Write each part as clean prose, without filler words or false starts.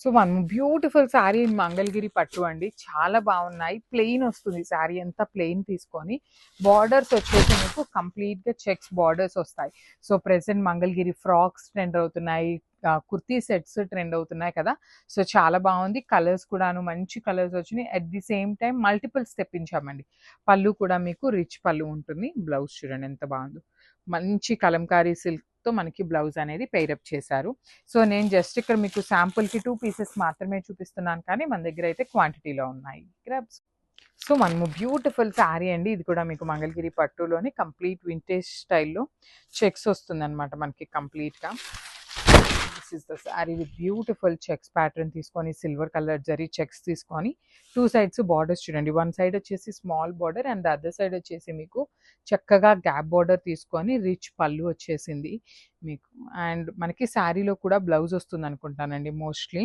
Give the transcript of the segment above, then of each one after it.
So one beautiful sari in Mangalagiri పట్టు అండి. చాలా బాగున్నాయి. ప్లెయిన్ వస్తుంది శారీ అంతా, ప్లెయిన్ తీసుకొని బార్డర్స్ వచ్చేసి మీకు కంప్లీట్గా చెక్స్ బార్డర్స్ వస్తాయి. So present Mangalagiri frocks trend అవుతున్నాయి, కుర్తీ సెట్స్ ట్రెండ్ అవుతున్నాయి కదా. సో చాలా బాగుంది. కలర్స్ కూడాను మంచి కలర్స్ వచ్చినాయి. At the same time multiples తెప్పించామండి. పళ్ళు కూడా మీకు రిచ్ పళ్ళు ఉంటుంది. బ్లౌజ్ చూడండి ఎంత బాగుందో, మంచి కలంకారీ సిల్క్ తో మనకి బ్లౌజ్ అనేది పేరప్ చేశారు. సో నేను జస్ట్ ఇక్కడ మీకు శాంపుల్కి 2 పీసెస్ మాత్రమే చూపిస్తున్నాను, కానీ మన దగ్గర అయితే క్వాంటిటీలో ఉన్నాయి. గ్రాబ్స్. సో మనము బ్యూటిఫుల్ శారీ అండి. ఇది కూడా మీకు మంగళగిరి పట్టులోని కంప్లీట్ వింటేజ్ స్టైల్లో చెక్స్ వస్తుంది అనమాట మనకి కంప్లీట్గా. This is the sari with beautiful checks pattern తీసుకొని, సిల్వర్ కలర్ జరీ చెక్స్ తీసుకొని, 2 సైడ్స్ బార్డర్స్ చూడండి. 1 సైడ్ వచ్చేసి small border and the other side వచ్చేసి మీకు చక్కగా గ్యాప్ బార్డర్ తీసుకొని రిచ్ పళ్ళు వచ్చేసింది మీకు. అండ్ మనకి శారీలో కూడా బ్లౌజ్ వస్తుంది అనుకుంటానండి మోస్ట్లీ.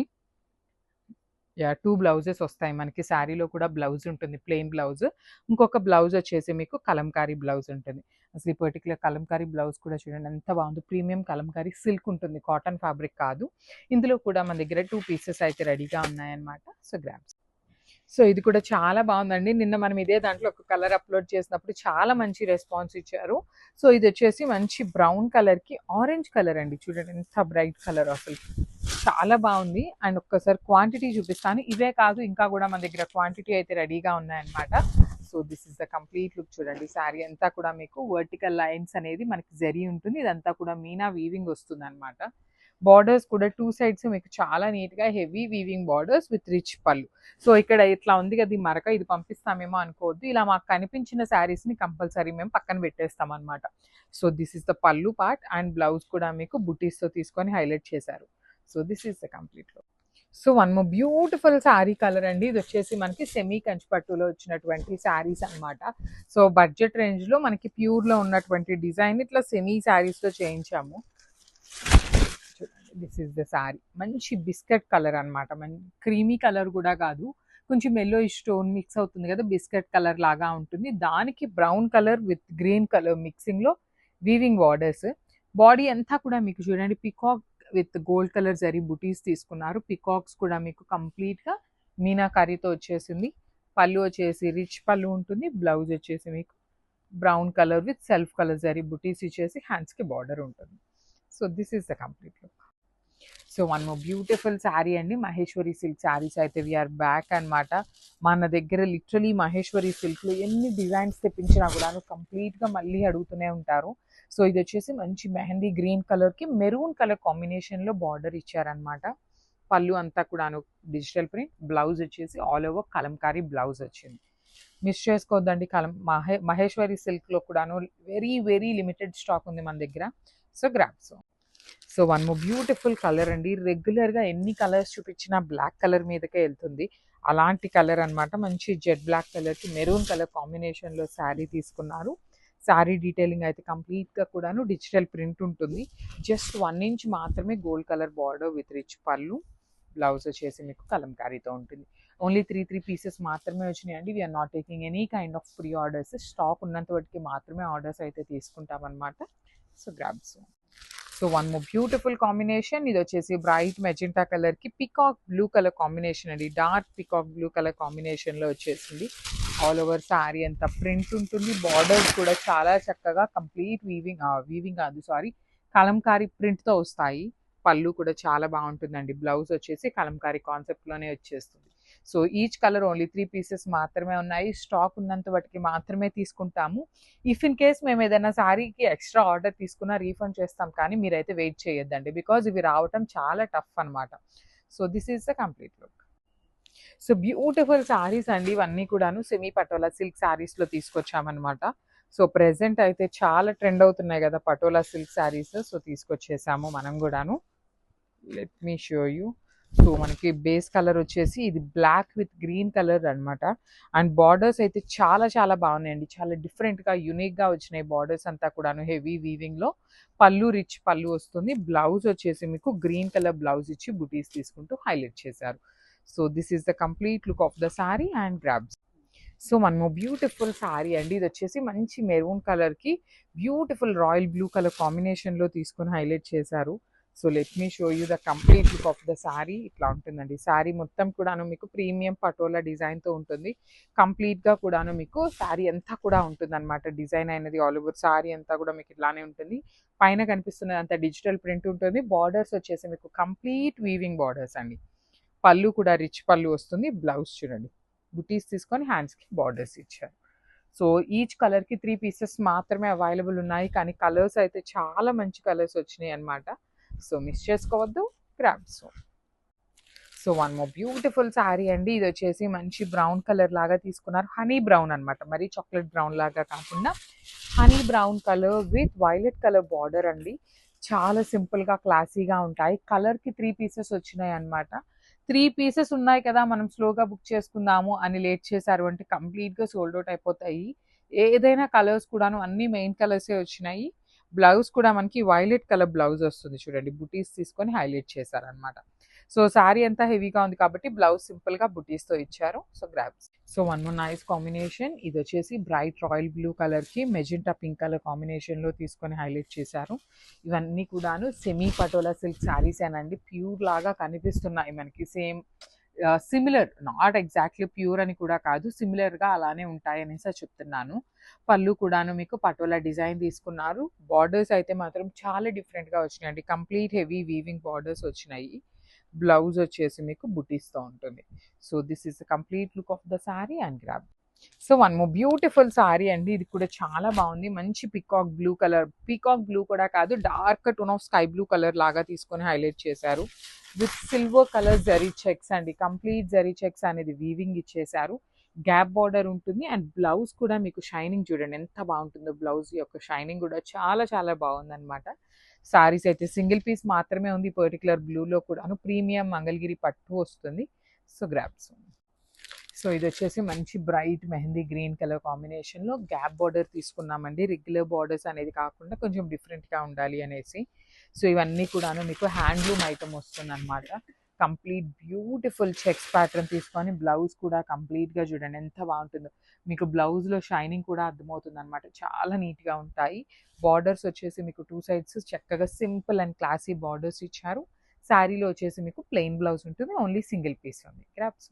యా 2 బ్లౌజెస్ వస్తాయి మనకి. శారీలో కూడా బ్లౌజ్ ఉంటుంది, ప్లెయిన్ బ్లౌజ్. ఇంకొక బ్లౌజ్ వచ్చేసి మీకు కలంకారీ బ్లౌజ్ ఉంటుంది. అసలు ఈ పర్టికులర్ కలంకారీ బ్లౌజ్ కూడా చూడండి ఎంత బాగుంది. ప్రీమియం కలంకారీ సిల్క్ ఉంటుంది, కాటన్ ఫ్యాబ్రిక్ కాదు. ఇందులో కూడా మన దగ్గర 2 పీసెస్ అయితే రెడీగా ఉన్నాయన్నమాట. So grams. సో ఇది కూడా చాలా బాగుందండి. నిన్న మనం ఇదే దాంట్లో ఒక కలర్ అప్లోడ్ చేసినప్పుడు చాలా మంచి రెస్పాన్స్ ఇచ్చారు. సో ఇది వచ్చేసి మంచి బ్రౌన్ కలర్కి ఆరెంజ్ కలర్ అండి. చూడండి ఎంత బ్రైట్ కలర్, అసలు చాలా బాగుంది. అండ్ ఒక్కసారి క్వాంటిటీ చూపిస్తాను. ఇవే కాదు, ఇంకా కూడా మన దగ్గర క్వాంటిటీ అయితే రెడీగా ఉన్నాయన్నమాట. So this is the complete look చూడండి. శారీ అంతా కూడా మీకు వర్టికల్ లైన్స్ అనేది మనకి జరీ ఉంటుంది. ఇదంతా కూడా మీనా వీవింగ్ వస్తుంది అనమాట. బార్డర్స్ కూడా 2 సైడ్స్ మీకు చాలా నీట్గా heavy weaving borders with rich పళ్ళు. సో ఇక్కడ ఇట్లా ఉంది కదా ఈ మరక, ఇది పంపిస్తామేమో అనుకోవద్దు. ఇలా మాకు కనిపించిన శారీస్ని కంపల్సరీ మేము పక్కన పెట్టేస్తాం అనమాట. సో దిస్ ఇస్ ద పళ్ళు పార్ట్ అండ్ బ్లౌజ్ కూడా మీకు బుటీస్తో తీసుకొని హైలైట్ చేశారు. So this is the complete look. So one more beautiful sari colour అండి. ఇది వచ్చేసి మనకి సెమీ కంచిపట్టులో వచ్చినటువంటి శారీస్ అనమాట. సో బడ్జెట్ రేంజ్లో మనకి ప్యూర్లో ఉన్నటువంటి డిజైన్ ఇట్లా సెమీ శారీస్లో చేయించాము. This is the sari. మంచి బిస్కెట్ కలర్ అనమాట. మంచి క్రీమీ కలర్ కూడా కాదు, కొంచెం ఎల్లో స్టోన్ మిక్స్ అవుతుంది కదా, బిస్కెట్ కలర్ లాగా ఉంటుంది. దానికి brown colour with green colour మిక్సింగ్లో వీవింగ్ బార్డర్స్. బాడీ అంతా కూడా మీకు చూడండి peacock with gold colour zari butis తీసుకున్నారు. పికాక్స్ కూడా మీకు కంప్లీట్గా మీనాకారీతో వచ్చేసింది. పళ్ళు వచ్చేసి రిచ్ పళ్ళు ఉంటుంది. బ్లౌజ్ వచ్చేసి మీకు brown colour with self colour zari బుటీస్ ఇచ్చేసి హ్యాండ్స్కి బార్డర్ ఉంటుంది. So this is the complete look. So one more beautiful sari అండి. మహేశ్వరి సిల్క్ శారీస్ అయితే వీఆర్ బ్యాక్ అనమాట. మన దగ్గర లిటరలీ మహేశ్వరి సిల్క్లో ఎన్ని డిజైన్స్ తెప్పించినా కూడా కంప్లీట్గా మళ్ళీ అడుగుతూనే ఉంటారు. సో ఇది వచ్చేసి మంచి మెహందీ గ్రీన్ కలర్కి మెరూన్ కలర్ కాంబినేషన్లో బార్డర్ ఇచ్చారనమాట. పళ్ళు అంతా కూడాను డిజిటల్ ప్రింట్. బ్లౌజ్ వచ్చేసి ఆల్ ఓవర్ కలంకారీ బ్లౌజ్ వచ్చింది. మిస్ చేసుకోవద్దండి. మహేశ్వరి సిల్క్లో కూడాను వెరీ వెరీ లిమిటెడ్ స్టాక్ ఉంది మన దగ్గర. So grasp. So one more beautiful colour అండి. రెగ్యులర్గా ఎన్ని కలర్స్ చూపించినా బ్లాక్ కలర్ మీదకే వెళ్తుంది. అలాంటి కలర్ అనమాట. మంచి జెడ్ బ్లాక్ కలర్కి మెరూన్ కలర్ కాంబినేషన్లో శారీ తీసుకున్నారు. శారీ డీటెయిలింగ్ అయితే కంప్లీట్గా కూడాను డిజిటల్ ప్రింట్ ఉంటుంది. జస్ట్ 1 ఇంచ్ మాత్రమే gold colour border with rich pallu. Blouse వచ్చేసి మీకు కలంకారీతో ఉంటుంది. ఓన్లీ 3 పీసెస్ మాత్రమే వచ్చినాయండి. We're not taking any kind of pre orders. Stock ఉన్నంత వాటికి మాత్రమే ఆర్డర్స్ అయితే తీసుకుంటాం అనమాట. So grabs. So one more beautiful combination. ఇది వచ్చేసి బ్రైట్ మెజెంటా కలర్కి పికాక్ బ్లూ కలర్ కాంబినేషన్ అండి. డార్క్ పికాక్ బ్లూ కలర్ కాంబినేషన్లో వచ్చేసింది. ఆల్ ఓవర్ శారీ అంతా ప్రింట్ ఉంటుంది. బార్డర్స్ కూడా చాలా చక్కగా కంప్లీట్ వీవింగ్ కాదు సారీ కలంకారీ ప్రింట్తో వస్తాయి. పళ్ళు కూడా చాలా బాగుంటుందండి. బ్లౌజ్ వచ్చేసి కలంకారీ కాన్సెప్ట్లోనే వచ్చేస్తుంది. So each colour only 3 pieces మాత్రమే ఉన్నాయి. స్టాక్ ఉన్నంత వాటికి మాత్రమే తీసుకుంటాము. ఇఫ్ ఇన్ కేస్ మేము ఏదైనా శారీకి ఎక్స్ట్రా ఆర్డర్ తీసుకున్నా రీఫండ్ చేస్తాం, కానీ మీరైతే వెయిట్ చేయొద్దండి, బికాజ్ ఇవి రావటం చాలా టఫ్ అనమాట. So this is the complete look. So beautiful saris అండి. ఇవన్నీ కూడాను సెమీ పటోలా సిల్క్ శారీస్లో తీసుకొచ్చామన్నమాట. సో ప్రెసెంట్ అయితే చాలా ట్రెండ్ అవుతున్నాయి కదా పటోలా సిల్క్ శారీస్. సో తీసుకొచ్చేసాము మనం కూడాను. Let me show you. So మనకి బేస్ కలర్ వచ్చేసి ఇది బ్లాక్ విత్ గ్రీన్ కలర్ అనమాట. అండ్ బార్డర్స్ అయితే చాలా చాలా బాగున్నాయండి. చాలా డిఫరెంట్గా యూనిక్గా వచ్చినాయి బార్డర్స్ అంతా కూడాను హెవీ వీవింగ్లో. పళ్ళు రిచ్ పళ్ళు వస్తుంది. బ్లౌజ్ వచ్చేసి మీకు గ్రీన్ కలర్ బ్లౌజ్ ఇచ్చి బుటీస్ తీసుకుంటూ హైలైట్ చేశారు. So this is the complete look of the sari and grabs. So one more beautiful sari అండి. ఇది వచ్చేసి మంచి మెరూన్ కలర్కి బ్యూటిఫుల్ రాయల్ బ్లూ కలర్ కాంబినేషన్లో తీసుకొని హైలైట్ చేశారు. So let me show you the complete look of the sari. ఇట్లా ఉంటుందండి శారీ మొత్తం కూడాను మీకు ప్రీమియం పటోలా డిజైన్తో ఉంటుంది. కంప్లీట్గా కూడాను మీకు శారీ అంతా కూడా ఉంటుందన్నమాట. డిజైన్ అయినది ఆల్ ఓవర్ శారీ అంతా కూడా మీకు ఇట్లానే ఉంటుంది. పైన కనిపిస్తున్నది అంతా డిజిటల్ ప్రింట్ ఉంటుంది. బార్డర్స్ వచ్చేసి మీకు కంప్లీట్ వీవింగ్ బార్డర్స్ అండి. పళ్ళు కూడా రిచ్ పళ్ళు వస్తుంది. బ్లౌజ్ చూడండి బుటీస్ తీసుకొని హ్యాండ్స్కి బార్డర్స్ ఇచ్చారు. సో ఈచ్ కలర్కి 3 పీసెస్ మాత్రమే అవైలబుల్ ఉన్నాయి, కానీ కలర్స్ అయితే చాలా మంచి కలర్స్ వచ్చినాయి అనమాట. సో మిస్ చేసుకోవద్దు, grab. So one more beautiful sari అండి. ఇది వచ్చేసి మంచి బ్రౌన్ కలర్ లాగా తీసుకున్నారు. హనీ బ్రౌన్ అనమాట, మరి చాక్లెట్ బ్రౌన్ లాగా కాకుండా honey brown colour with violet colour border అండి. చాలా సింపుల్గా క్లాసీగా ఉంటాయి. కలర్కి 3 పీసెస్ వచ్చినాయి అనమాట. 3 పీసెస్ ఉన్నాయి కదా మనం స్లోగా బుక్ చేసుకుందాము అని లేట్ చేశారు అంటే కంప్లీట్గా సోల్డ్ అవుట్ అయిపోతాయి. ఏదైనా కలర్స్ కూడాను అన్ని మెయిన్ కలర్సే వచ్చినాయి. బ్లౌజ్ కూడా మనకి వైలెట్ కలర్ బ్లౌజ్ వస్తుంది చూడండి. బుటీస్ తీసుకొని హైలైట్ చేశారనమాట. సో శారీ అంతా హెవీగా ఉంది కాబట్టి బ్లౌజ్ సింపుల్గా బుటీస్తో ఇచ్చారు. So grabs. So one more nice combination. ఇది వచ్చేసి బ్రైట్ రాయల్ బ్లూ కలర్కి మెజెంటా పింక్ కలర్ కాంబినేషన్లో తీసుకొని హైలైట్ చేశారు. ఇవన్నీ కూడాను సెమీ పటోలా సిల్క్ శారీస్ అనండి. ప్యూర్ లాగా కనిపిస్తున్నాయి మనకి. Same similar, not exactly pure అని కూడా కాదు, సిమిలర్గా అలానే ఉంటాయి అనేసి చెప్తున్నాను. పళ్ళు కూడాను మీకు పటోలా డిజైన్ తీసుకున్నారు. బార్డర్స్ అయితే మాత్రం చాలా డిఫరెంట్గా వచ్చినాయండి. కంప్లీట్ హెవీ వీవింగ్ బార్డర్స్ వచ్చినాయి. బ్లౌజ్ వచ్చేసి మీకు బుటీస్తో ఉంటుంది. So this is the complete look of the sari and grab. So one more beautiful sari అండి. ఇది కూడా చాలా బాగుంది. మంచి peacock blue colour, peacock blue కూడా కాదు, dark tone of sky blue colour లాగా తీసుకొని హైలైట్ చేశారు. With silver colour zari checks అండి. కంప్లీట్ జరీ చెక్స్ అనేది వీవింగ్ ఇచ్చేశారు. గ్యాప్ బార్డర్ ఉంటుంది అండ్ బ్లౌజ్ కూడా మీకు షైనింగ్ చూడండి ఎంత బాగుంటుందో. బ్లౌజ్ యొక్క షైనింగ్ కూడా చాలా చాలా బాగుందన్నమాట. సారీస్ అయితే సింగిల్ పీస్ మాత్రమే ఉంది. పర్టికులర్ బ్లూలో కూడాను ప్రీమియం మంగళగిరి పట్టు వస్తుంది. So grabs. సో ఇది వచ్చేసి మంచి బ్రైట్ మెహందీ గ్రీన్ కలర్ కాంబినేషన్లో గ్యాప్ బార్డర్ తీసుకున్నామండి. రెగ్యులర్ బార్డర్స్ అనేది కాకుండా కొంచెం డిఫరెంట్గా ఉండాలి అనేసి. సో ఇవన్నీ కూడాను మీకు హ్యాండ్లూమ్ ఐటమ్ వస్తుంది అనమాట. కంప్లీట్ బ్యూటిఫుల్ చెక్స్ ప్యాటర్న్ తీసుకొని బ్లౌజ్ కూడా కంప్లీట్గా చూడండి ఎంత బాగుంటుందో. మీకు బ్లౌజ్లో షైనింగ్ కూడా అర్థమవుతుంది అనమాట. చాలా నీట్గా ఉంటాయి. బార్డర్స్ వచ్చేసి మీకు 2 సైడ్స్ చక్కగా సింపుల్ అండ్ క్లాసీ బార్డర్స్ ఇచ్చారు. శారీలో వచ్చేసి మీకు ప్లెయిన్ బ్లౌజ్ ఉంటుంది. ఓన్లీ సింగిల్ పీస్ ఉంది. గ్రాబ్స్.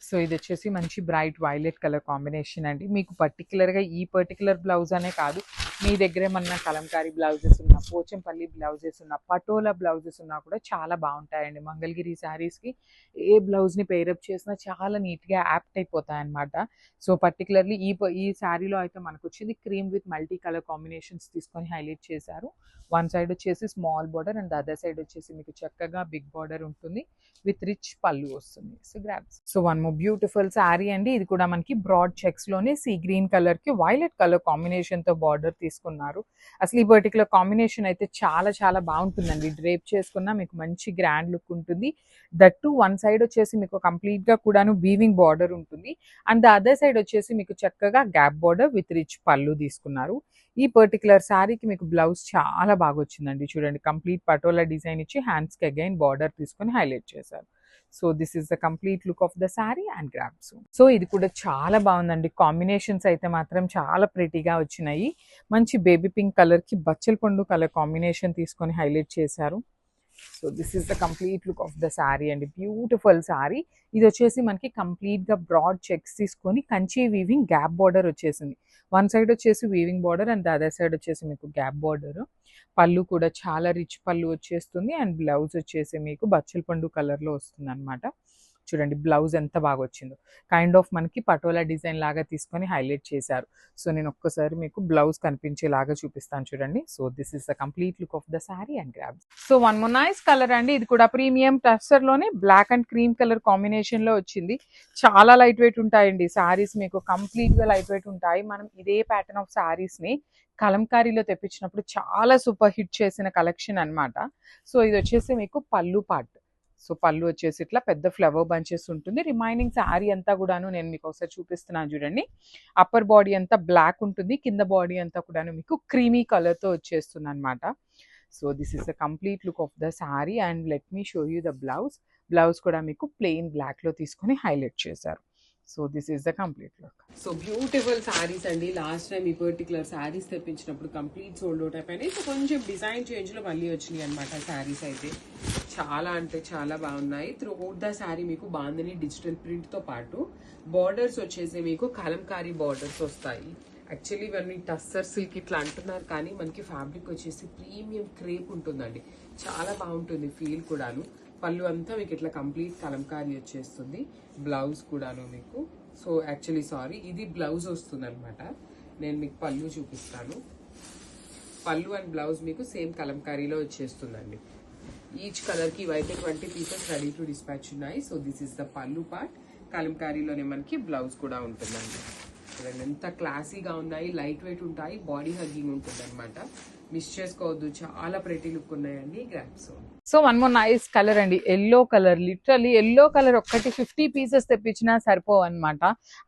సో ఇది వచ్చేసి మంచి బ్రైట్ వైలెట్ కలర్ కాంబినేషన్ అండి. మీకు పర్టికులర్గా ఈ పర్టికులర్ బ్లౌజ్ అనే కాదు, మీ దగ్గర ఏమన్నా కలంకారీ బ్లౌజెస్ ఉన్న, పోచంపల్లి బ్లౌజెస్ ఉన్న, పటోలా బ్లౌజెస్ ఉన్నా కూడా చాలా బాగుంటాయండి. మంగళగిరి శారీస్కి ఏ బ్లౌజ్ని పేరప్ చేసినా చాలా నీట్గా యాప్ట్ అయిపోతాయి అనమాట. సో పర్టికులర్లీ ఈ శారీలో అయితే మనకు వచ్చింది cream with multi colour combinations తీసుకొని హైలైట్ చేశారు. వన్ సైడ్ వచ్చేసి small border and other side వచ్చేసి మీకు చక్కగా బిగ్ బార్డర్ ఉంటుంది విత్ రిచ్ పళ్ళు వస్తుంది. So grabs. So one more beautiful sari అండి. ఇది కూడా మనకి బ్రాడ్ చెక్స్లోనే సీ గ్రీన్ కలర్కి వైలెట్ కలర్ కాంబినేషన్తో బార్డర్ తీసుకున్నారు. అసలు ఈ పర్టికులర్ కాంబినేషన్ అయితే చాలా చాలా బాగుంటుందండి. డ్రేప్ చేసుకున్నా మీకు మంచి గ్రాండ్ లుక్ ఉంటుంది. దట్టు వన్ సైడ్ వచ్చేసి మీకు కంప్లీట్గా కూడాను వీవింగ్ బార్డర్ ఉంటుంది అండ్ ద అదర్ సైడ్ వచ్చేసి మీకు చక్కగా గ్యాప్ బార్డర్ విత్ రిచ్ పళ్ళు తీసుకున్నారు. ఈ పర్టికులర్ శారీకి మీకు బ్లౌజ్ చాలా బాగా వచ్చిందండి. చూడండి కంప్లీట్ పటోలా డిజైన్ ఇచ్చి హ్యాండ్స్కి అగైన్ బార్డర్ తీసుకొని హైలైట్ చేశారు. So this is the complete look of the sari and grabs. So ఇది కూడా చాలా బాగుందండి. కాంబినేషన్స్ అయితే మాత్రం చాలా ప్రిటీగా వచ్చినాయి. మంచి బేబీ పింక్ కలర్కి బచ్చల పండు కలర్ కాంబినేషన్ తీసుకొని హైలైట్ చేశారు. So this is the complete look of the sari అండి. బ్యూటిఫుల్ శారీ. ఇది వచ్చేసి మనకి కంప్లీట్గా బ్రాడ్ చెక్స్ తీసుకొని కంచి వీవింగ్ గ్యాప్ బార్డర్ వచ్చేసింది. వన్ సైడ్ వచ్చేసి weaving border and other side వచ్చేసి మీకు గ్యాప్ బార్డర్. పళ్ళు కూడా చాలా రిచ్ పళ్ళు వచ్చేస్తుంది అండ్ బ్లౌజ్ వచ్చేసి మీకు బచ్చల పండు కలర్లో వస్తుంది అనమాట. చూడండి బ్లౌజ్ ఎంత బాగా వచ్చిందో. కైండ్ ఆఫ్ మనకి పటోలా డిజైన్ లాగా తీసుకొని హైలైట్ చేశారు. సో నేను ఒక్కసారి మీకు బ్లౌజ్ కనిపించేలాగా చూపిస్తాను చూడండి. So this is the complete look of the sari and grabs. So one more nice colour అండి. ఇది కూడా ప్రీమియం టస్సర్లోనే బ్లాక్ అండ్ క్రీమ్ కలర్ కాంబినేషన్లో వచ్చింది. చాలా లైట్ వెయిట్ ఉంటాయండి శారీస్, మీకు కంప్లీట్గా లైట్ వెయిట్ ఉంటాయి. మనం ఇదే ప్యాటర్న్ ఆఫ్ శారీస్ని కలంకారీలో తెప్పించినప్పుడు చాలా సూపర్ హిట్ చేసిన కలెక్షన్ అనమాట. సో ఇది వచ్చేసి మీకు పళ్ళు పార్ట్. సో పళ్ళు వచ్చేసి ఇట్లా పెద్ద ఫ్లవర్ బంచెస్ ఉంటుంది. రిమైనింగ్ శారీ అంతా కూడాను నేను మీకు ఒకసారి చూపిస్తున్నాను చూడండి. అప్పర్ బాడీ అంతా బ్లాక్ ఉంటుంది, కింద బాడీ అంతా కూడాను మీకు క్రీమీ కలర్తో వచ్చేస్తుంది అనమాట. So this is the complete look of the sari and let me show you the blouse. Blouse కూడా మీకు ప్లెయిన్ బ్లాక్లో తీసుకొని హైలైట్ చేశారు. So this is the complete look. So beautiful saris అండి. లాస్ట్ టైం ఈ పర్టికులర్ శారీస్ తెప్పించినప్పుడు కంప్లీట్ సోల్డ్ అవుట్ అయిపోయినాయి. So కొంచెం డిజైన్ చేంజ్లో మళ్ళీ వచ్చినాయి అనమాట శారీస్ అయితే. చాలా అంటే చాలా బాగున్నాయి. త్రూ అవుట్ ద శారీ మీకు బాందని డిజిటల్ ప్రింట్తో పాటు బార్డర్స్ వచ్చేసి మీకు కలంకారీ బార్డర్స్ వస్తాయి. యాక్చువల్లీ ఇవన్నీ టస్సర్ సిల్క్ ఇట్లా అంటున్నారు, కానీ మనకి ఫ్యాబ్రిక్ వచ్చేసి ప్రీమియం క్రేప్ ఉంటుందండి. చాలా బాగుంటుంది ఫీల్ కూడాను. పళ్ళు అంతా మీకు ఇట్లా కంప్లీట్ కలంకారీ వచ్చేస్తుంది. బ్లౌజ్ కూడాను మీకు. సో యాక్చువల్లీ సారీ, ఇది బ్లౌజ్ వస్తుంది అనమాట. నేను మీకు పళ్ళు చూపిస్తాను. పళ్ళు అండ్ బ్లౌజ్ మీకు సేమ్ కలంకారీలో వచ్చేస్తుందండి. ఈచ్ కలర్కి ఇవైతే 20 పీసెస్ రెడీ టు డిస్పాచ్ ఉన్నాయి. సో దిస్ ఇస్ ద పళ్ళు పార్ట్. కలంకారీలోనే మనకి బ్లౌజ్ కూడా ఉంటుందండి. చూడండి ఎంత క్లాసీగా ఉన్నాయి, లైట్ వెయిట్ ఉంటాయి, బాడీ హగ్గింగ్ ఉంటుంది అనమాట. మిస్ చేసుకోవద్దు, చాలా ప్రెటీ లుక్ ఉన్నాయండి. Grasp. So one more nice colour అండి, yellow colour. Literally yellow colour ఒక్కటి 50 పీసెస్ తెప్పించినా సరిపోవు అనమాట.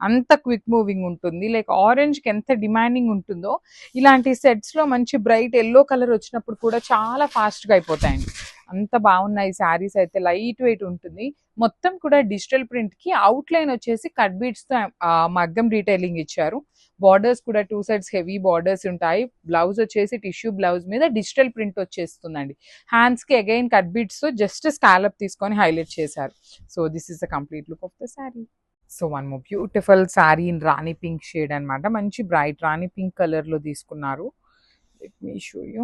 అంత క్విక్ మూవింగ్ ఉంటుంది. లైక్ ఆరెంజ్కి ఎంత డిమాండింగ్ ఉంటుందో ఇలాంటి సెట్స్లో మంచి బ్రైట్ ఎల్లో కలర్ వచ్చినప్పుడు కూడా చాలా ఫాస్ట్గా అయిపోతాయండి. అంత బాగున్నాయి శారీస్ అయితే. లైట్ వెయిట్ ఉంటుంది. మొత్తం కూడా డిజిటల్ ప్రింట్కి అవుట్లైన్ వచ్చేసి కట్ బీడ్స్తో మగ్గం డీటెయిలింగ్ ఇచ్చారు. బార్డర్స్ కూడా 2 సైడ్స్ హెవీ బార్డర్స్ ఉంటాయి. బ్లౌజ్ వచ్చేసి టిష్యూ బ్లౌజ్ మీద డిజిటల్ ప్రింట్ వచ్చేస్తుందండి. హ్యాండ్స్కి అగైన్ కట్ బీడ్స్తో జస్ట్ స్కాలప్ తీసుకొని హైలైట్ చేశారు. So this is the complete look of the sari. So one more beautiful sari in Rani pink shade అనమాట. మంచి బ్రైట్ రాణి పింక్ కలర్లో తీసుకున్నారు. Let me show you.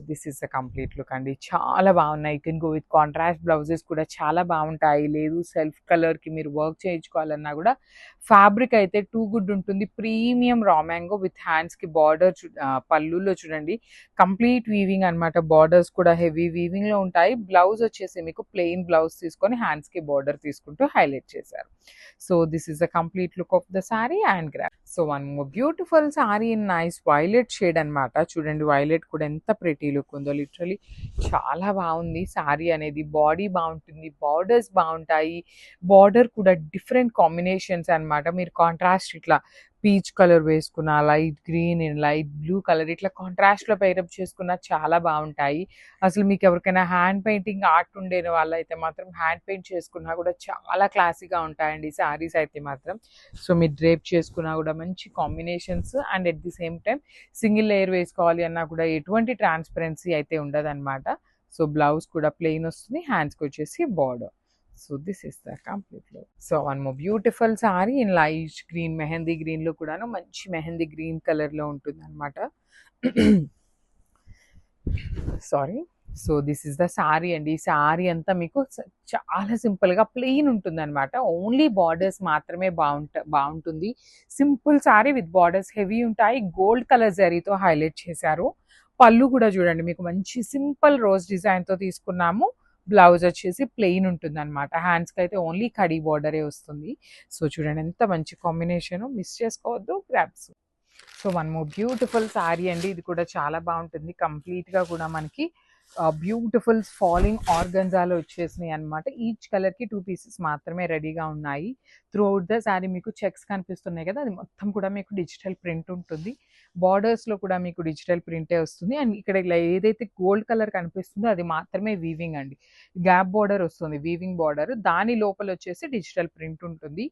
This is the complete look అండి. చాలా బాగున్నాయి. You can go with contrast blouses కూడా చాలా బాగుంటాయి. లేదు సెల్ఫ్ కలర్కి మీరు వర్క్ చేయించుకోవాలన్నా కూడా ఫ్యాబ్రిక్ అయితే టూ గుడ్ ఉంటుంది. ప్రీమియం రా మ్యాంగో విత్ హ్యాండ్స్కి బార్డర్ పళ్ళులో చూడండి కంప్లీట్ వీవింగ్ అనమాట. బార్డర్స్ కూడా హెవీ వీవింగ్లో ఉంటాయి. బ్లౌజ్ వచ్చేసి మీకు ప్లెయిన్ బ్లౌజ్ తీసుకొని హ్యాండ్స్కి బార్డర్ తీసుకుంటూ హైలైట్ చేశారు. So this is the complete look of the sari and grab. So one more beautiful sari in nice violet shade అనమాట. చూడండి వైలెట్ కూడా ఎంత ప్రెటీ లుక్ ఉందో. లిటరలీ చాలా బాగుంది శారీ అనేది. బాడీ బాగుంటుంది, బార్డర్స్ బాగుంటాయి. బార్డర్ కూడా డిఫరెంట్ కాంబినేషన్స్ అనమాట. మీరు కాంట్రాస్ట్ ఇట్లా పీచ్ కలర్ వేసుకున్న, light green, light blue colour ఇట్లా కాంట్రాస్ట్లో పైరప్ చేసుకున్న చాలా బాగుంటాయి. అసలు మీకు ఎవరికైనా హ్యాండ్ పెయింటింగ్ ఆర్ట్ ఉండే వాళ్ళైతే మాత్రం హ్యాండ్ పెయింట్ చేసుకున్నా కూడా చాలా క్లాసీగా ఉంటాయండి శారీస్ అయితే మాత్రం. సో మీరు డ్రేప్ చేసుకున్నా కూడా మంచి combinations and at the same time single layer వేసుకోవాలి అన్నా కూడా ఎటువంటి ట్రాన్స్పరెన్సీ అయితే ఉండదన్నమాట. సో బ్లౌజ్ కూడా ప్లెయిన్ వస్తుంది, హ్యాండ్స్కి వచ్చేసి border. So this is the complete look. So one more beautiful sorry in light green, mehndi గ్రీన్లో కూడాను మంచి మెహందీ గ్రీన్ కలర్లో ఉంటుంది అనమాట. Sorry. So this is the sari అండి. ఈ శారీ అంతా మీకు చాలా సింపుల్గా ప్లెయిన్ ఉంటుంది అనమాట. ఓన్లీ బార్డర్స్ మాత్రమే బాగుంటుంది. Simple sari with borders heavy ఉంటాయి. గోల్డ్ కలర్ జరీతో హైలైట్ చేశారు. పళ్ళు కూడా చూడండి మీకు మంచి సింపుల్ రోజ్ డిజైన్తో తీసుకున్నాము. బ్లౌజ్ వచ్చేసి ప్లెయిన్ ఉంటుంది అనమాట. హ్యాండ్స్కి అయితే ఓన్లీ కడీ బార్డరే వస్తుంది. సో చూడండి ఎంత మంచి కాంబినేషన్, మిస్ చేసుకోవద్దు. Grasp. So one more beautiful sari అండి. ఇది కూడా చాలా బాగుంటుంది. కంప్లీట్గా కూడా మనకి బ్యూటిఫుల్ ఫాలింగ్ ఆర్గన్జాలో వచ్చేసినాయి అనమాట. ఈచ్ కలర్కి 2 పీసెస్ మాత్రమే రెడీగా ఉన్నాయి. త్రూ అవుట్ ద శారీ మీకు చెక్స్ కనిపిస్తున్నాయి కదా, అది మొత్తం కూడా మీకు డిజిటల్ ప్రింట్ ఉంటుంది. బార్డర్స్లో కూడా మీకు డిజిటల్ ప్రింటే వస్తుంది. అండ్ ఇక్కడ ఏదైతే గోల్డ్ కలర్ కనిపిస్తుందో అది మాత్రమే వీవింగ్ అండి. గ్యాప్ బార్డర్ వస్తుంది, వీవింగ్ బార్డర్. దాని లోపల వచ్చేసి డిజిటల్ ప్రింట్ ఉంటుంది.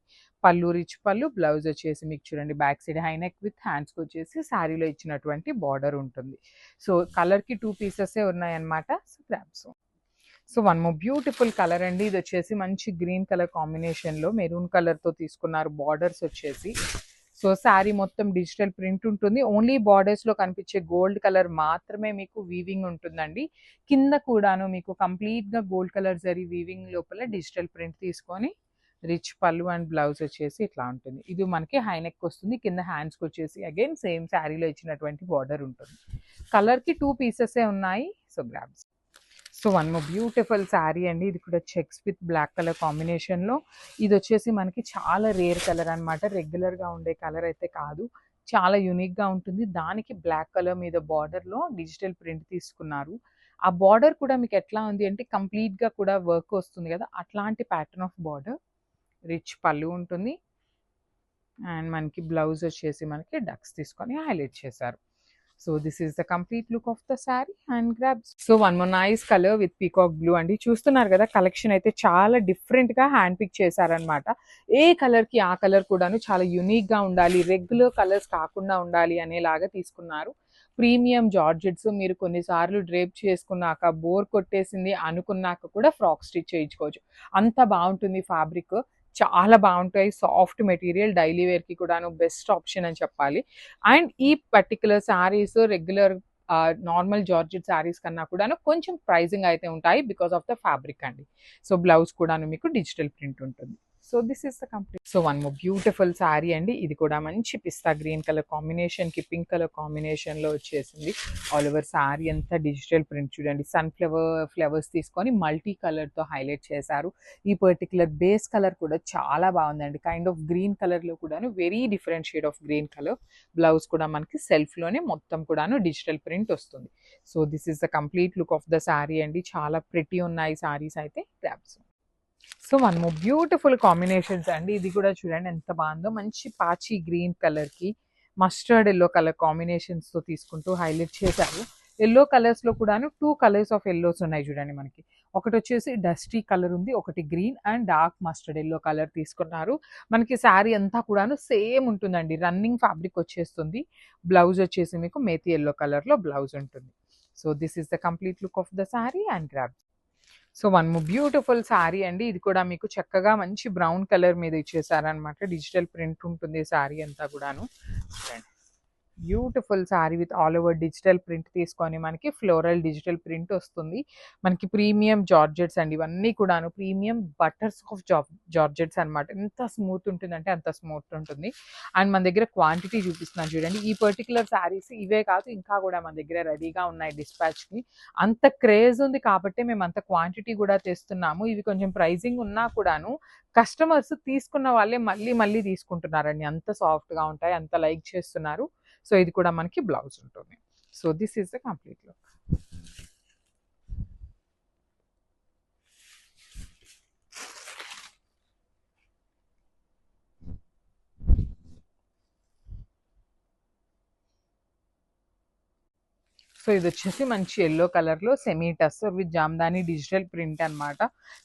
పళ్ళు రిచ్ పళ్ళు, బ్లౌజ్ వచ్చేసి మీకు చూడండి బ్యాక్ సైడ్ హైనెక్ విత్ హ్యాండ్స్కి వచ్చేసి శారీలో ఇచ్చినటువంటి బార్డర్ ఉంటుంది. సో కలర్కి 2 పీసెసే ఉన్నాయన్నమాట. So grasp. So one more beautiful colour అండి. ఇది వచ్చేసి మంచి గ్రీన్ కలర్ కాంబినేషన్లో మెరూన్ కలర్తో తీసుకున్నారు. బార్డర్స్ వచ్చేసి సో శారీ మొత్తం డిజిటల్ ప్రింట్ ఉంటుంది. ఓన్లీ బార్డర్స్లో కనిపించే గోల్డ్ కలర్ మాత్రమే మీకు వీవింగ్ ఉంటుందండి. కింద కూడాను మీకు కంప్లీట్గా గోల్డ్ కలర్ జరీ వీవింగ్ లోపల డిజిటల్ ప్రింట్ తీసుకొని రిచ్ పళ్ళు అండ్ బ్లౌజ్ వచ్చేసి ఇట్లా ఉంటుంది. ఇది మనకి హైనెక్ వస్తుంది. కింద హ్యాండ్స్కి వచ్చేసి అగైన్ సేమ్ శారీలో ఇచ్చినటువంటి బార్డర్ ఉంటుంది. కలర్కి 2 పీసెసే ఉన్నాయి. So grabs. So one more beautiful sari అండి. ఇది కూడా చెక్స్ విత్ బ్లాక్ కలర్ కాంబినేషన్లో. ఇది వచ్చేసి మనకి చాలా రేర్ కలర్ అనమాట. రెగ్యులర్గా ఉండే కలర్ అయితే కాదు, చాలా యూనిక్గా ఉంటుంది. దానికి బ్లాక్ కలర్ మీద బార్డర్లో డిజిటల్ ప్రింట్ తీసుకున్నారు. ఆ బార్డర్ కూడా మీకు ఎట్లా ఉంది అంటే కంప్లీట్గా కూడా వర్క్ వస్తుంది కదా, అట్లాంటి ప్యాటర్న్ ఆఫ్ బార్డర్. రిచ్ పళ్ళు ఉంటుంది అండ్ మనకి బ్లౌజ్ వచ్చేసి మనకి డక్స్ తీసుకొని హైలైట్ చేశారు. So this is the complete look of the sari and grabs. So one more nice colour with peacock blue అండి. చూస్తున్నారు కదా కలెక్షన్ అయితే చాలా డిఫరెంట్ గా హ్యాండ్ పిక్ చేశారనమాట. ఏ కలర్ కి ఆ కలర్ కూడాను చాలా యునిక్ గా ఉండాలి, రెగ్యులర్ కలర్స్ కాకుండా ఉండాలి అనేలాగా తీసుకున్నారు. ప్రీమియం జార్జెట్స్ మీరు కొన్నిసార్లు డ్రేప్ చేసుకున్నాక బోర్ కొట్టేసింది అనుకున్నాక కూడా ఫ్రాక్ స్టిచ్ చేయించుకోవచ్చు, అంత బాగుంటుంది ఫ్యాబ్రిక్. చాలా బాగుంటాయి, సాఫ్ట్ మెటీరియల్, డైలీ వేర్ కి కూడాను బెస్ట్ ఆప్షన్ అని చెప్పాలి. అండ్ ఈ particular saris regular normal georgette saris కన్నా కూడాను కొంచెం ప్రైజింగ్ అయితే ఉంటాయి బికాస్ ఆఫ్ ద ఫ్యాబ్రిక్ అండి. సో బ్లౌజ్ కూడాను మీకు డిజిటల్ ప్రింట్ ఉంటుంది. So this is the complete. So one more beautiful sari అండి. ఇది కూడా మంచి పిస్తా గ్రీన్ కలర్ కాంబినేషన్ కి పింక్ కలర్ కాంబినేషన్ లో వచ్చేసింది. ఆల్ ఓవర్ శారీ అంతా డిజిటల్ ప్రింట్ చూడండి. ఫ్లవర్స్ తీసుకొని మల్టీ కలర్ తో హైలైట్ చేశారు. ఈ పర్టికులర్ బేస్ కలర్ కూడా చాలా బాగుందండి. కైండ్ ఆఫ్ గ్రీన్ కలర్ లో కూడాను very different shade of green colour. Blouse కూడా మనకి సెల్ఫ్ లోనే మొత్తం కూడాను డిజిటల్ ప్రింట్ వస్తుంది. So this is the complete look of the sari అండి. చాలా ప్రిటీ ఉన్నాయి శారీస్ అయితే. Grabs. So one more beautiful combinations అండి. ఇది కూడా చూడండి ఎంత బాగుందో. మంచి పాచి గ్రీన్ కలర్ కి మస్టర్డ్ ఎల్లో కలర్ కాంబినేషన్స్ తో తీసుకుంటూ హైలైట్ చేశారు. ఎల్లో కలర్స్ లో కూడాను 2 కలర్స్ ఆఫ్ ఎల్లోస్ ఉన్నాయి చూడండి మనకి. ఒకటి వచ్చేసి డస్టీ కలర్ ఉంది, ఒకటి green and dark mustard yellow colour తీసుకున్నారు. మనకి శారీ అంతా కూడాను సేమ్ ఉంటుందండి, రన్నింగ్ ఫ్యాబ్రిక్ వచ్చేస్తుంది. బ్లౌజ్ వచ్చేసి మీకు మేతి ఎల్లో కలర్ లో బ్లౌజ్ ఉంటుంది. So this is the complete look of the sari and grab. So one more beautiful sari అండి. ఇది కూడా మీకు చక్కగా మంచి బ్రౌన్ కలర్ మీద ఇచ్చేసారనమాట. డిజిటల్ ప్రింట్ ఉంటుంది శారీ అంతా కూడాను. Beautiful sari with all over digital print తీసుకొని మనకి ఫ్లోరల్ డిజిటల్ ప్రింట్ వస్తుంది. మనకి ప్రీమియం జార్జెట్స్ అండి, ఇవన్నీ కూడాను ప్రీమియం బటర్స్ ఆఫ్ జార్జెట్స్ అనమాట. ఎంత స్మూత్ ఉంటుందంటే అంత స్మూత్ ఉంటుంది. అండ్ మన దగ్గర క్వాంటిటీ చూపిస్తున్నాను చూడండి. ఈ పర్టికులర్ శారీస్ ఇవే కాదు, ఇంకా కూడా మన దగ్గర రెడీగా ఉన్నాయి డిస్పాచ్కి. అంత క్రేజ్ ఉంది కాబట్టి మేము అంత క్వాంటిటీ కూడా తెస్తున్నాము. ఇవి కొంచెం ప్రైజింగ్ ఉన్నా కూడాను కస్టమర్స్ తీసుకున్న వాళ్ళే మళ్ళీ మళ్ళీ తీసుకుంటున్నారండి. అంత సాఫ్ట్గా ఉంటాయి, అంత లైక్ చేస్తున్నారు. సో ఇది కూడా మనకి బ్లౌజ్ ఉంటుంది. So this is the complete look. So ఇది వచ్చేసి మంచి ఎల్లో కలర్ లో semi tussar with Jamdani digital print అనమాట.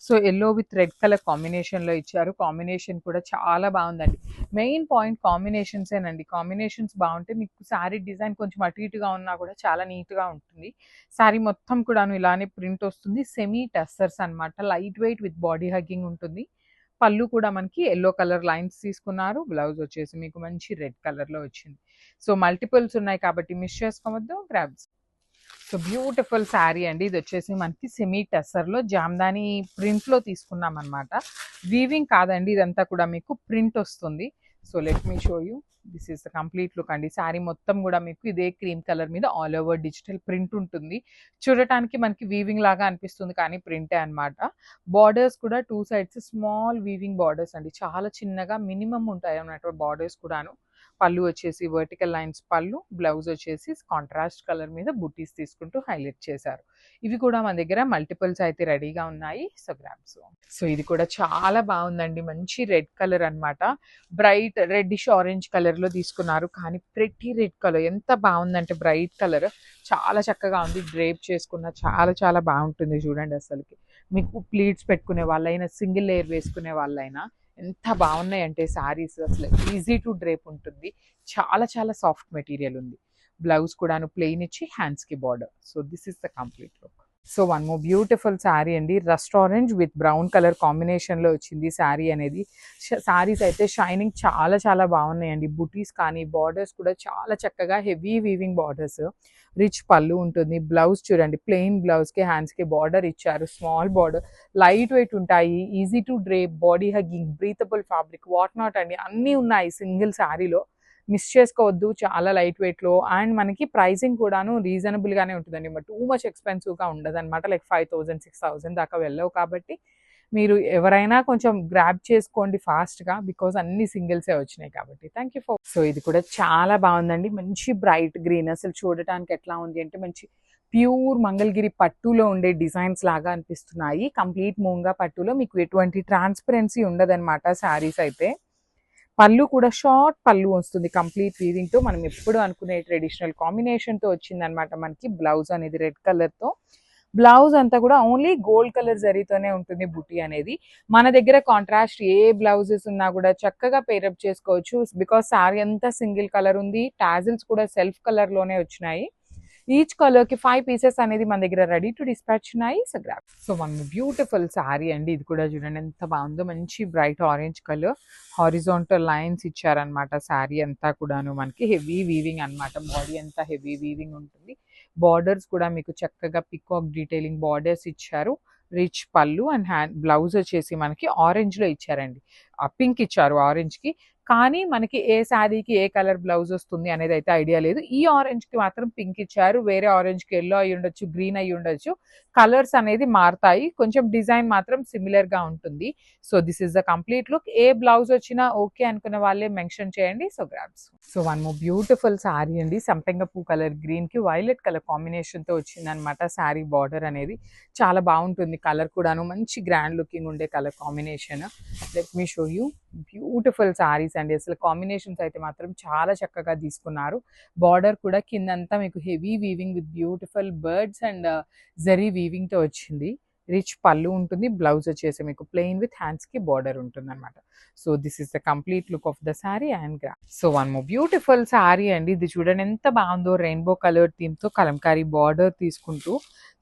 So yellow with red colour combination లో ఇచ్చారు. కాంబినేషన్ కూడా చాలా బాగుందండి. మెయిన్ పాయింట్ కాంబినేషన్స్ ఏనండి. కాంబినేషన్స్ బాగుంటే మీకు శారీ డిజైన్ కొంచెం అటు ఇటుగా ఉన్నా కూడా చాలా నీట్ గా ఉంటుంది. శారీ మొత్తం కూడాను ఇలానే ప్రింట్ వస్తుంది. సెమీ టస్సర్స్ అనమాట. Light weight with body hugging ఉంటుంది. పళ్ళు కూడా మనకి ఎల్లో కలర్ లైన్స్ తీసుకున్నారు. బ్లౌజ్ వచ్చేసి మీకు మంచి రెడ్ కలర్ లో వచ్చింది. సో మల్టిపుల్స్ ఉన్నాయి కాబట్టి మిస్ చేసుకోవద్దు. గ్రాబ్స్. సో బ్యూటిఫుల్ శారీ అండి. ఇది వచ్చేసి మనకి సెమీ టెస్సర్లో జామ్దాని ప్రింట్లో తీసుకున్నాం అనమాట. వీవింగ్ కాదండి, ఇదంతా కూడా మీకు ప్రింట్ వస్తుంది. So let me show you. This is the complete look అండి. శారీ మొత్తం కూడా మీకు ఇదే క్రీమ్ కలర్ మీద ఆల్ ఓవర్ డిజిటల్ ప్రింట్ ఉంటుంది. చూడటానికి మనకి వీవింగ్ లాగా అనిపిస్తుంది కానీ ప్రింటే అనమాట. బార్డర్స్ కూడా 2 sides స్మాల్ వీవింగ్ బార్డర్స్ అండి. చాలా చిన్నగా మినిమం ఉంటాయి అన్నట్టు బార్డర్స్ కూడాను. పళ్ళు వచ్చేసి వర్టికల్ లైన్స్ పళ్ళు, బ్లౌజ్ వచ్చేసి కాంట్రాస్ట్ కలర్ మీద బుటీస్ తీసుకుంటూ హైలైట్ చేశారు. ఇవి కూడా మన దగ్గర మల్టిపుల్స్ అయితే రెడీగా ఉన్నాయి. So grabs. సో ఇది కూడా చాలా బాగుందండి. మంచి రెడ్ కలర్ అనమాట. బ్రైట్ రెడ్డిష్ ఆరెంజ్ కలర్ లో తీసుకున్నారు కానీ ప్రెటీ రెడ్ కలర్ ఎంత బాగుందంటే బ్రైట్ కలర్ చాలా చక్కగా ఉంది. డ్రేప్ చేసుకున్న చాలా చాలా బాగుంటుంది చూడండి. అసలుకి మీకు ప్లీట్స్ పెట్టుకునే వాళ్ళైనా సింగిల్ లేయర్ వేసుకునే వాళ్ళైనా ఎంత బాగున్నాయి అంటే శారీస్ అసలు ఈజీ టు డ్రేప్ ఉంటుంది. చాలా చాలా సాఫ్ట్ మెటీరియల్ ఉంది. బ్లౌజ్ కూడాను ప్లెయిన్ ఇచ్చి హ్యాండ్స్ కి border. So this is the complete look. So one more beautiful sari అండి. Rust orange with brown colour combination లో వచ్చింది శారీ అనేది. శారీస్ అయితే షైనింగ్ చాలా చాలా బాగున్నాయండి. బుటీస్ కానీ బార్డర్స్ కూడా చాలా చక్కగా హెవీ వీవింగ్ బార్డర్స్. రిచ్ పళ్ళు ఉంటుంది. బ్లౌజ్ చూడండి, ప్లెయిన్ బ్లౌజ్ కి హ్యాండ్స్ కి బార్డర్ ఇచ్చారు. స్మాల్ బార్డర్, లైట్ వెయిట్ ఉంటాయి, easy to drape, body hugging, breathable fabric, what not అండి అన్నీ ఉన్నాయి సింగిల్ శారీలో. మిస్ చేసుకోవద్దు. చాలా లైట్ వెయిట్ లో అండ్ మనకి ప్రైసింగ్ కూడాను రీజనబుల్ గానే ఉంటుందండి. బట్ టూ మచ్ ఎక్స్పెన్సివ్ గా ఉండదు అనమాట. లైక్ 5,000 6,000 దాకా వెళ్ళవు కాబట్టి మీరు ఎవరైనా కొంచెం గ్రాబ్ చేసుకోండి ఫాస్ట్ గా, బికాస్ అన్ని సింగిల్సే వచ్చినాయి కాబట్టి. Thank you for. సో ఇది కూడా చాలా బాగుందండి. మంచి బ్రైట్ గ్రీన్, అసలు చూడటానికి ఎట్లా ఉంది అంటే మంచి ప్యూర్ మంగళగిరి పట్టులో ఉండే డిజైన్స్ లాగా అనిపిస్తున్నాయి. కంప్లీట్ మూంగా పట్టులో మీకు ఎటువంటి ట్రాన్స్పరెన్సీ ఉండదన్నమాట శారీస్ అయితే. పళ్ళు కూడా షార్ట్ పళ్ళు వస్తుంది కంప్లీట్ వీవింగ్ తో. మనం ఎప్పుడు అనుకునే ట్రెడిషనల్ కాంబినేషన్ తో వచ్చిందనమాట మనకి. బ్లౌజ్ అనేది రెడ్ కలర్ తో. బ్లౌజ్ అంతా కూడా ఓన్లీ గోల్డ్ కలర్ జరీతోనే ఉంటుంది బుటీ అనేది. మన దగ్గర కాంట్రాస్ట్ ఏ బ్లౌజెస్ ఉన్నా కూడా చక్కగా పేరప్ చేసుకోవచ్చు. బికాస్ సారీ అంతా సింగిల్ కలర్ ఉంది. టాజిల్స్ కూడా సెల్ఫ్ కలర్ లోనే వచ్చినాయి. ఈచ్ కలర్ కి 5 పీసెస్ అనేది మన దగ్గర రెడీ టు డిస్పాచ్ ఉన్నాయి. So grab. So one beautiful sorry అండి. ఇది కూడా చూడండి ఎంత బాగుందో. మంచి bright orange colour, horizontal lines ఇచ్చారనమాట. సారీ అంతా కూడాను మనకి హెవీ వీవింగ్ అన్నమాట. బాడీ అంతా హెవీ వీవింగ్ ఉంటుంది. బార్డర్స్ కూడా మీకు చక్కగా పికాక్ డీటెయిలింగ్ బార్డర్స్ ఇచ్చారు. రిచ్ పళ్ళు అండ్ హ్యాండ్ బ్లౌజ్ వచ్చేసి మనకి ఆరెంజ్ లో ఇచ్చారండి. పింక్ ఇచ్చారు ఆరెంజ్ కి. కానీ మనకి ఏ శారీకి ఏ కలర్ బ్లౌజ్ వస్తుంది అనేది అయితే ఐడియా లేదు. ఈ ఆరెంజ్ కి మాత్రం పింక్ ఇచ్చారు. వేరే ఆరెంజ్ కి ఎల్లో అయి ఉండొచ్చు, గ్రీన్ అయి ఉండొచ్చు. కలర్స్ అనేది మారుతాయి. కొంచెం డిజైన్ మాత్రం సిమిలర్ గా ఉంటుంది. So this is the complete look. A blouse వచ్చినా ఓకే అనుకున్న వాళ్ళే మెన్షన్ చేయండి. So grabs. So one more beautiful sari అండి. సంపెంగ పూ కలర్ గ్రీన్ కి వైలెట్ కలర్ కాంబినేషన్ తో వచ్చిందనమాట. శారీ బార్డర్ అనేది చాలా బాగుంటుంది. కలర్ కూడాను మంచి గ్రాండ్ లుకింగ్ ఉండే colour combination. Let me show you. Beautiful saris అండి. అసలు కాంబినేషన్స్ అయితే మాత్రం చాలా చక్కగా తీసుకున్నారు. బార్డర్ కూడా కిందంతా మీకు heavy weaving with beautiful birds and zari weaving తో వచ్చింది. రిచ్ పళ్ళు ఉంటుంది. బ్లౌజ్ వచ్చేసి మీకు ప్లెయిన్ విత్ హ్యాండ్స్ కి బార్డర్ ఉంటుంది అనమాట. So this is the complete look of the sari and గ్రా. So one more beautiful sari అండి. ఇది చూడండి ఎంత బాగుందో. రెయిన్బో కలర్ థీమ్ తో కలంకారీ బార్డర్ తీసుకుంటూ.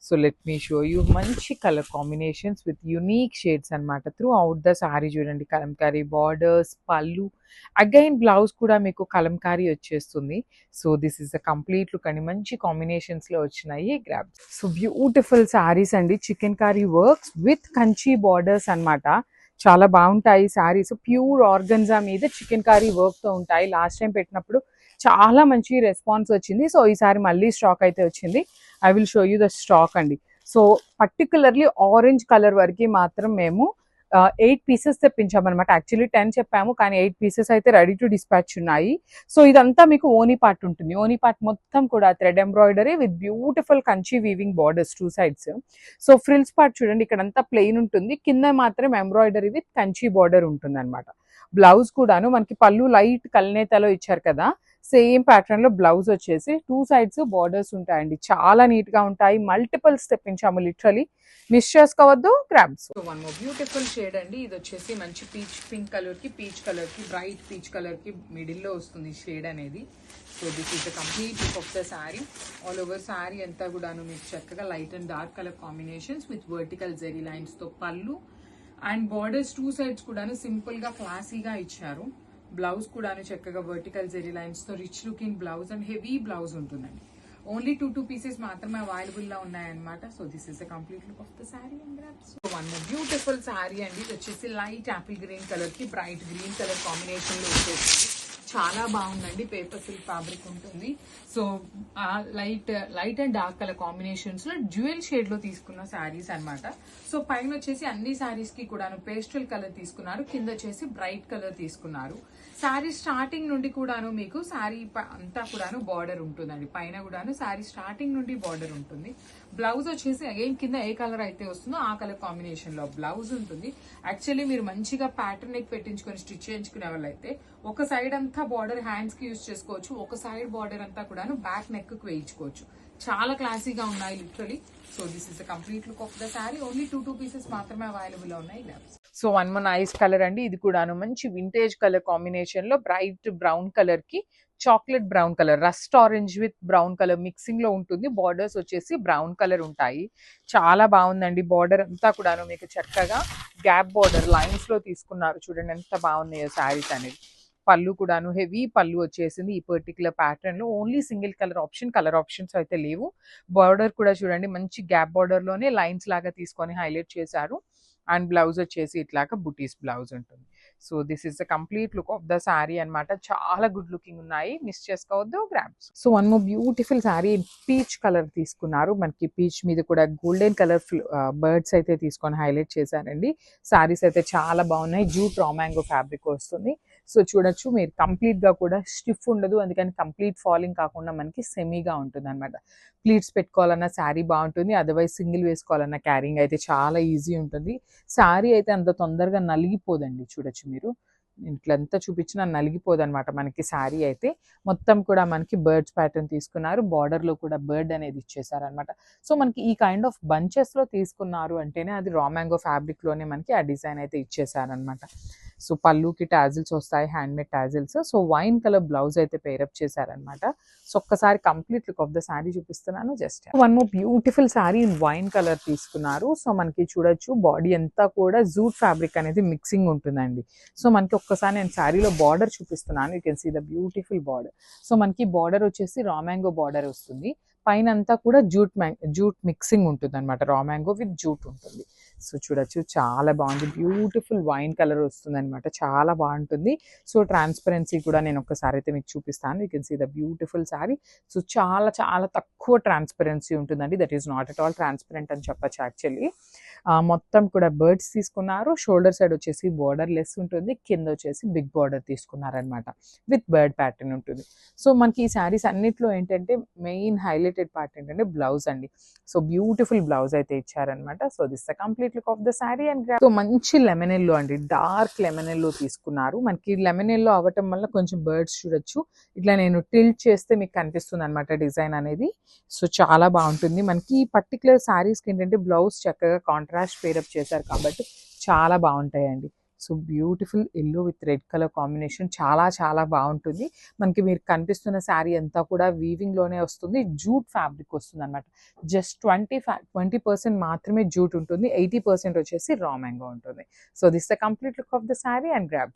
So let me show you. మంచి colour combinations with unique shades అనమాట. త్రూ అవుట్ ద శారీ చూడండి కలంకారీ బార్డర్స్, పళ్ళు, అగైన్ బ్లౌజ్ కూడా మీకు కలంకారీ వచ్చేస్తుంది. So this is the complete look అండి. మంచి కాంబినేషన్స్ లో వచ్చినాయి. గ్రాబ్. సో బ్యూటిఫుల్ శారీస్ అండి. Chikankari works with Kanchi borders అన్నమాట. చాలా బాగుంటాయి శారీస్. ప్యూర్ ఆర్గన్జా మీద చికెన్ కారీ వర్క్ తో ఉంటాయి. లాస్ట్ టైం పెట్టినప్పుడు చాలా మంచి రెస్పాన్స్ వచ్చింది. సో ఈసారి మళ్ళీ స్టాక్ అయితే వచ్చింది. I will show you the stock అండి. సో పర్టికులర్లీ ఆరెంజ్ కలర్ వరకు మాత్రం మేము 8 పీసెస్ తెప్పించామన్నమాట. యాక్చువల్లీ 10 చెప్పాము, కానీ 8 పీసెస్ అయితే రెడీ టు డిస్పాచ్ ఉన్నాయి. సో ఇదంతా మీకు ఓనీ పార్ట్ ఉంటుంది. ఓనీ పార్ట్ మొత్తం కూడా thread embroidery with beautiful Kanchi weaving borders 2 sides. So frills part చూడండి ఇక్కడంతా ప్లెయిన్ ఉంటుంది. కింద మాత్రం ఎంబ్రాయిడరీ విత్ కంచి బార్డర్ ఉంటుంది అనమాట. బ్లౌజ్ కూడాను మనకి పళ్ళు లైట్ కల్నేతలో ఇచ్చారు కదా, సేమ్ ప్యాటర్న్ లో బ్లౌజ్ వచ్చేసి 2 సైడ్స్ బార్డర్స్ ఉంటాయండి. చాలా నీట్ గా ఉంటాయి. మల్టిపుల్స్ తెప్పించాము లిటరలీ. మిస్ చేసుకోవద్దు. Grabs. So one more beautiful shade అండి. ఇది వచ్చేసి మంచి పీచ్ పింక్ కలర్ కి, పీచ్ కలర్ కి, బ్రైట్ పీచ్ కలర్ కి మిడిల్ లో వస్తుంది షేడ్ అనేది. So this is the complete look of the sari. All over sari అంతా కూడాను మీకు చక్కగా light and dark colour combinations with vertical zari lines తో పళ్ళు అండ్ బార్డర్స్ 2 సైడ్స్ కూడాను సింపుల్ గా క్లాసీగా ఇచ్చారు. బ్లౌజ్ కూడాను చక్కగా వర్టికల్ జెరీ లైన్స్ తో rich looking blouse and heavy blouse ఉంటుందండి. ఓన్లీ 2 పీసెస్ మాత్రమే అవైలబుల్ గా ఉన్నాయన్నమాట. So this is the complete look of the sari and grabs. So one beautiful sari అండి. ఇది వచ్చేసి లైట్ యాపిల్ గ్రీన్ కలర్ కి బ్రైట్ గ్రీన్ కలర్ కాంబినేషన్ లో వచ్చేసి చాలా బాగుందండి. పేపర్ సిల్క్ ఫ్యాబ్రిక్ ఉంటుంది. So light and dark colour combinations లో డ్యూయల్ షేడ్ లో తీసుకున్న శారీస్ అన్నమాట. సో పైన వచ్చేసి అన్ని శారీస్ కి కూడాను పేస్టల్ కలర్ తీసుకున్నారు. కింద వచ్చేసి బ్రైట్ కలర్ తీసుకున్నారు. శారీ స్టార్టింగ్ నుండి కూడాను మీకు శారీ అంతా కూడాను బార్డర్ ఉంటుందండి. పైన కూడాను శారీ స్టార్టింగ్ నుండి బార్డర్ ఉంటుంది. బ్లౌజ్ వచ్చేసి అగైన్ కింద ఏ కలర్ అయితే వస్తుందో ఆ కలర్ కాంబినేషన్ లో బ్లౌజ్ ఉంటుంది. యాక్చువల్లీ మీరు మంచిగా ప్యాటర్న్ నెక్ పెట్టించుకొని స్టిచ్ చేయించుకునే వాళ్ళైతే ఒక సైడ్ అంతా బార్డర్ హ్యాండ్స్ కి యూజ్ చేసుకోవచ్చు. ఒక సైడ్ బార్డర్ అంతా కూడాను బ్యాక్ నెక్ కు వేయించుకోవచ్చు. చాలా క్లాసీగా ఉన్నాయి literally. So this is the complete look of the sari. Only 2 pieces మాత్రమే అవైలబుల్ ఉన్నాయి. So one more nice colour అండి. ఇది కూడాను మంచి వింటేజ్ కలర్ కాంబినేషన్ లో బ్రైట్ బ్రౌన్ కలర్ కి chocolate brown colour, rust orange with brown colour mixing లో ఉంటుంది. బార్డర్స్ వచ్చేసి బ్రౌన్ కలర్ ఉంటాయి. చాలా బాగుందండి. బార్డర్ అంతా కూడాను మీకు చక్కగా గ్యాప్ బార్డర్ లైన్స్ లో తీసుకున్నారు. చూడండి ఎంత బాగున్నాయో శారీస్ అనేది. పళ్ళు కూడాను హెవీ పళ్ళు వచ్చేసింది. ఈ పర్టికులర్ ప్యాటర్న్ లో only single colour option, colour options అయితే లేవు. బార్డర్ కూడా చూడండి మంచి గ్యాప్ బార్డర్ లోనే లైన్స్ లాగా తీసుకొని హైలైట్ చేశారు. అండ్ బ్లౌజ్ వచ్చేసి ఇట్లాగా బుటీస్ బ్లౌజ్ ఉంటుంది. So this is the complete look of the sari అన్నమాట. చాలా గుడ్ లుకింగ్ ఉన్నాయి. మిస్ చేసుకోవద్దు. Grabs. So one more beautiful sari peach colour తీసుకున్నారు. మనకి పీచ్ మీద కూడా గోల్డెన్ కలర్ బర్డ్స్ అయితే తీసుకొని హైలైట్ చేశారండి. శారీస్ అయితే చాలా బాగున్నాయి. జూట్ రా మ్యాంగో ఫ్యాబ్రిక్ వస్తుంది. సో చూడొచ్చు మీరు కంప్లీట్ గా కూడా స్టిఫ్ ఉండదు. అందుకని కంప్లీట్ ఫాలింగ్ కాకుండా మనకి సెమీగా ఉంటుంది అనమాట. ప్లీట్స్ పెట్టుకోవాలన్నా శారీ బాగుంటుంది. అదర్వైజ్ సింగిల్ వేసుకోవాలన్నా క్యారింగ్ అయితే చాలా ఈజీ ఉంటుంది. శారీ అయితే అంత తొందరగా నలిగిపోదండి. చూడొచ్చు మీరు ఇట్లా ఎంత చూపించినా నలిగిపోదు అనమాట మనకి శారీ అయితే. మొత్తం కూడా మనకి బర్డ్స్ ప్యాటర్న్ తీసుకున్నారు, బార్డర్లో కూడా బర్డ్ అనేది ఇచ్చేసారనమాట. సో మనకి ఈ కైండ్ ఆఫ్ బంచెస్లో తీసుకున్నారు అంటేనే అది రా మ్యాంగో ఫ్యాబ్రిక్లోనే మనకి ఆ డిజైన్ అయితే ఇచ్చేసారనమాట. సో పళ్ళుకి టాజిల్స్ వస్తాయి, handmade tassels. So wine colour blouse అయితే పేరప్ చేశారనమాట. సో ఒక్కసారి complete look of the sari చూపిస్తున్నాను. Just one more beautiful sari in wine colour తీసుకున్నారు. సో మనకి చూడొచ్చు బాడీ అంతా కూడా జూట్ ఫ్యాబ్రిక్ అనేది మిక్సింగ్ ఉంటుందండి. సో మనకి ఒక్కసారి నేను శారీలో బార్డర్ చూపిస్తున్నాను. You can see the beautiful border. So మనకి బార్డర్ వచ్చేసి రా మ్యాంగో బార్డర్ వస్తుంది, పైన అంతా కూడా జూట్ మిక్సింగ్ ఉంటుంది అనమాట. రా మ్యాంగో విత్ జూట్ ఉంటుంది. సో చూడొచ్చు చాలా బాగుంది, బ్యూటిఫుల్ వైన్ కలర్ వస్తుంది అనమాట, చాలా బాగుంటుంది. సో ట్రాన్స్పరెన్సీ కూడా నేను ఒక్కసారి అయితే మీకు చూపిస్తాను. You can see the beautiful sari. So చాలా చాలా తక్కువ ట్రాన్స్పరెన్సీ ఉంటుందండి, that is not at all transparent అని చెప్పచ్చు యాక్చువల్లీ. మొత్తం కూడా బర్డ్స్ తీసుకున్నారు, షోల్డర్ సైడ్ వచ్చేసి బార్డర్ లెస్ ఉంటుంది, కింద వచ్చేసి బిగ్ బార్డర్ తీసుకున్నారనమాట విత్ బర్డ్ ప్యాటర్న్ ఉంటుంది. సో మనకి ఈ శారీస్ అన్నిట్లో ఏంటంటే మెయిన్ హైలైటెడ్ పార్ట్ ఏంటంటే బ్లౌజ్ అండి. సో బ్యూటిఫుల్ బ్లౌజ్ అయితే ఇచ్చారనమాట. So this the complete look of the sari. And so మంచి లెమన్ ఎల్లో అండి, డార్క్ లెమన్ ఎల్లో తీసుకున్నారు. మనకి లెమన్ ఎల్లో అవ్వటం వల్ల కొంచెం బర్డ్స్ చూడొచ్చు, ఇట్లా నేను టిల్ట్ చేస్తే మీకు కనిపిస్తుంది అనమాట డిజైన్ అనేది. సో చాలా బాగుంటుంది. మనకి ఈ పర్టికులర్ శారీస్కి ఏంటంటే బ్లౌజ్ చక్కగా కాంట్రాస్ట్ పేరప్ చేశారు కాబట్టి చాలా బాగుంటాయండి. So beautiful yellow with red colour combination చాలా చాలా బాగుంటుంది. మనకి మీరు కనిపిస్తున్న శారీ అంతా కూడా వీవింగ్లోనే వస్తుంది, జూట్ ఫ్యాబ్రిక్ వస్తుంది అనమాట. జస్ట్ 20% మాత్రమే జూట్ ఉంటుంది, 80% వచ్చేసి రా మ్యాంగో ఉంటుంది. So this the complete look of the sari and grab.